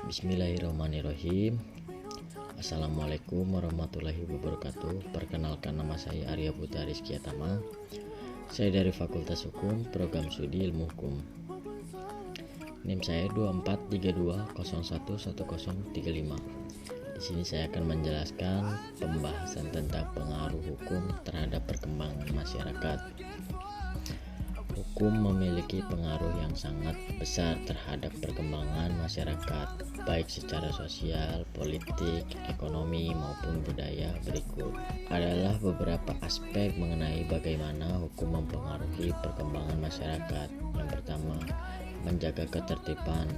Bismillahirrahmanirrahim. Assalamualaikum warahmatullahi wabarakatuh. Perkenalkan, nama saya Arya Putra Rizkyatama. Saya dari Fakultas Hukum, Program Studi Ilmu Hukum. NIM saya 2432011035. Di sini saya akan menjelaskan pembahasan tentang pengaruh hukum terhadap perkembangan masyarakat. Hukum memiliki pengaruh yang sangat besar terhadap perkembangan masyarakat, baik secara sosial, politik, ekonomi, maupun budaya. Berikut adalah beberapa aspek mengenai bagaimana hukum mempengaruhi perkembangan masyarakat. Yang pertama, menjaga ketertiban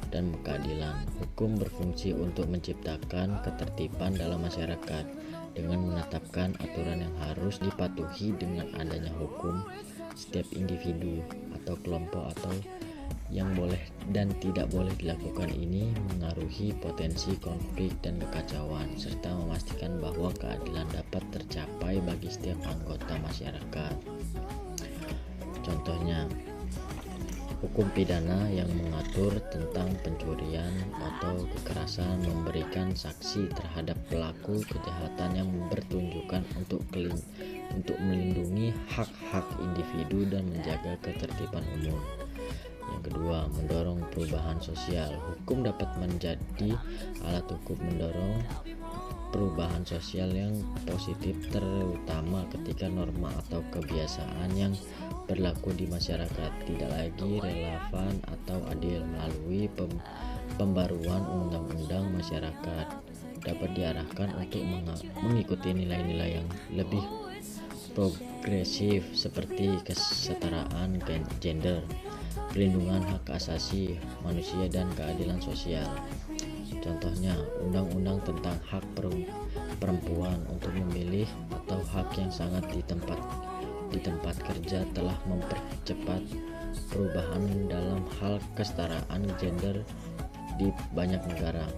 dan keadilan. Hukum berfungsi untuk menciptakan ketertiban dalam masyarakat dengan menetapkan aturan yang harus dipatuhi. Dengan adanya hukum, setiap individu atau kelompok atau yang boleh dan tidak boleh dilakukan ini mengaruhi potensi konflik dan kekacauan, serta memastikan bahwa keadilan dapat tercapai bagi setiap anggota masyarakat. Contohnya, hukum pidana yang mengatur tentang pencurian atau kekerasan memberikan sanksi terhadap pelaku kejahatan yang bertujuan untuk melindungi hak-hak individu dan menjaga ketertiban umum. Yang kedua, mendorong perubahan sosial. Hukum dapat menjadi alat hukum mendorong perubahan sosial yang positif, terutama ketika norma atau kebiasaan yang berlaku di masyarakat tidak lagi relevan atau adil. Melalui pembaruan undang-undang, masyarakat dapat diarahkan untuk mengikuti nilai-nilai yang lebih progresif seperti kesetaraan gender, perlindungan hak asasi manusia, dan keadilan sosial. Contohnya, undang-undang tentang hak perempuan untuk memilih atau hak yang sangat di tempat kerja telah mempercepat perubahan dalam hal kesetaraan gender di banyak negara.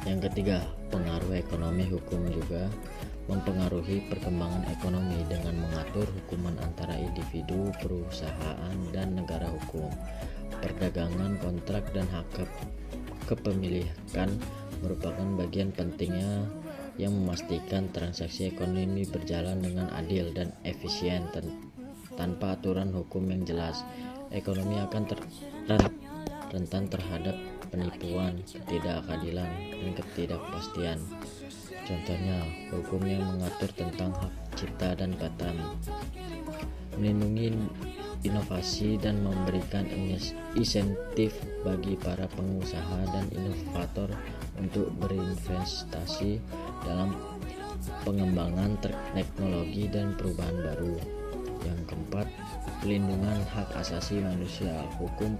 Yang ketiga, pengaruh ekonomi. Hukum juga mempengaruhi perkembangan ekonomi dengan mengatur hukuman antara individu, perusahaan, dan negara. Hukum perdagangan, kontrak, dan hak kepemilikan merupakan bagian pentingnya yang memastikan transaksi ekonomi berjalan dengan adil dan efisien. Tanpa aturan hukum yang jelas, ekonomi akan rentan terhadap penipuan, ketidakadilan, dan ketidakpastian. Contohnya, hukum yang mengatur tentang hak cipta dan paten, melindungi inovasi dan memberikan insentif bagi para pengusaha dan inovator untuk berinvestasi dalam pengembangan teknologi dan perubahan baru. Yang keempat, pelindungan hak asasi manusia. Hukum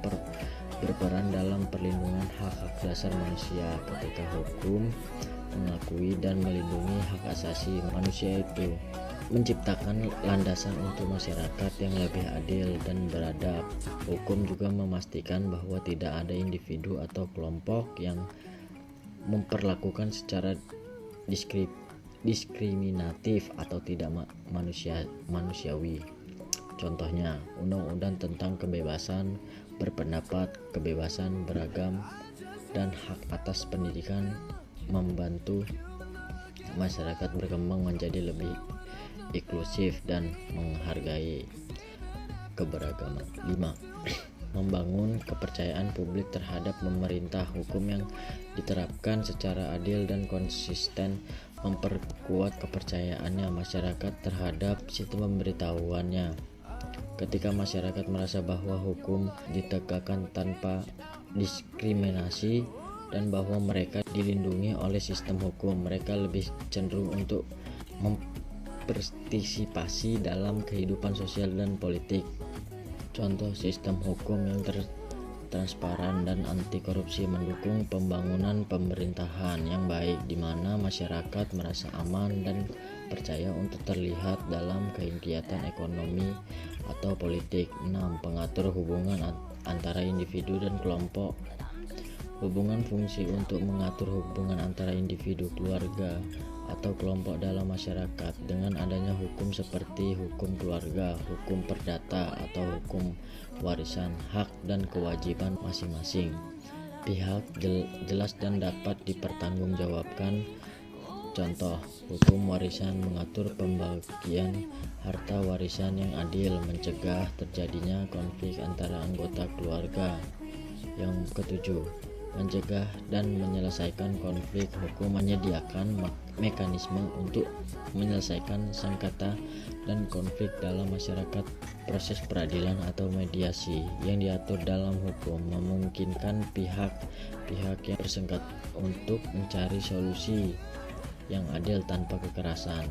berperan dalam perlindungan hak-hak dasar manusia. Ketika hukum mengakui dan melindungi hak asasi manusia, itu menciptakan landasan untuk masyarakat yang lebih adil dan beradab. Hukum juga memastikan bahwa tidak ada individu atau kelompok yang memperlakukan secara diskriminatif atau tidak manusiawi. Contohnya, undang-undang tentang kebebasan berpendapat, kebebasan beragam, dan hak atas pendidikan membantu masyarakat berkembang menjadi lebih inklusif dan menghargai keberagaman. 5. Membangun kepercayaan publik terhadap pemerintah. Hukum yang diterapkan secara adil dan konsisten memperkuat kepercayaannya masyarakat terhadap sistem pemberitahuannya. Ketika masyarakat merasa bahwa hukum ditegakkan tanpa diskriminasi dan bahwa mereka dilindungi oleh sistem hukum, mereka lebih cenderung untuk berpartisipasi dalam kehidupan sosial dan politik. Contoh sistem hukum yang transparan dan anti korupsi mendukung pembangunan pemerintahan yang baik, di mana masyarakat merasa aman dan percaya untuk terlihat dalam kegiatan ekonomi atau politik. 6. Pengatur hubungan antara individu dan kelompok. Hubungan fungsi untuk mengatur hubungan antara individu, keluarga, atau kelompok dalam masyarakat dengan adanya hukum seperti hukum keluarga, hukum perdata, atau hukum warisan, hak dan kewajiban masing-masing pihak jelas dan dapat dipertanggungjawabkan. Contoh, hukum warisan mengatur pembagian harta warisan yang adil, mencegah terjadinya konflik antara anggota keluarga. Yang ketujuh, mencegah dan menyelesaikan konflik. Hukum menyediakan mekanisme untuk menyelesaikan sengketa dan konflik dalam masyarakat. Proses peradilan atau mediasi yang diatur dalam hukum memungkinkan pihak-pihak yang bersengketa untuk mencari solusi yang adil tanpa kekerasan.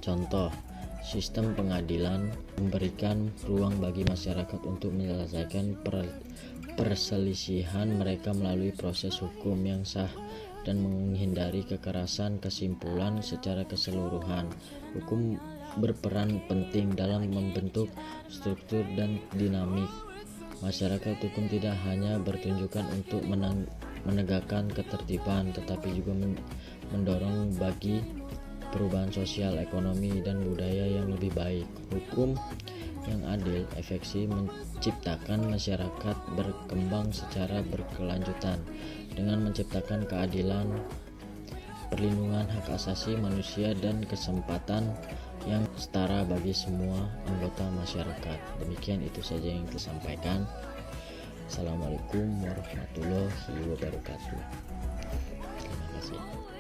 Contoh, sistem pengadilan memberikan ruang bagi masyarakat untuk menyelesaikan perselisihan mereka melalui proses hukum yang sah dan menghindari kekerasan. Kesimpulan secara keseluruhan, hukum berperan penting dalam membentuk struktur dan dinamik masyarakat. Hukum tidak hanya bertujuan untuk menegakkan ketertiban, tetapi juga mendorong bagi perubahan sosial, ekonomi, dan budaya yang lebih baik. Hukum yang adil, efektif menciptakan masyarakat berkembang secara berkelanjutan dengan menciptakan keadilan, perlindungan hak asasi manusia, dan kesempatan yang setara bagi semua anggota masyarakat. Demikian itu saja yang saya sampaikan. Assalamualaikum warahmatullahi wabarakatuh. Terima kasih.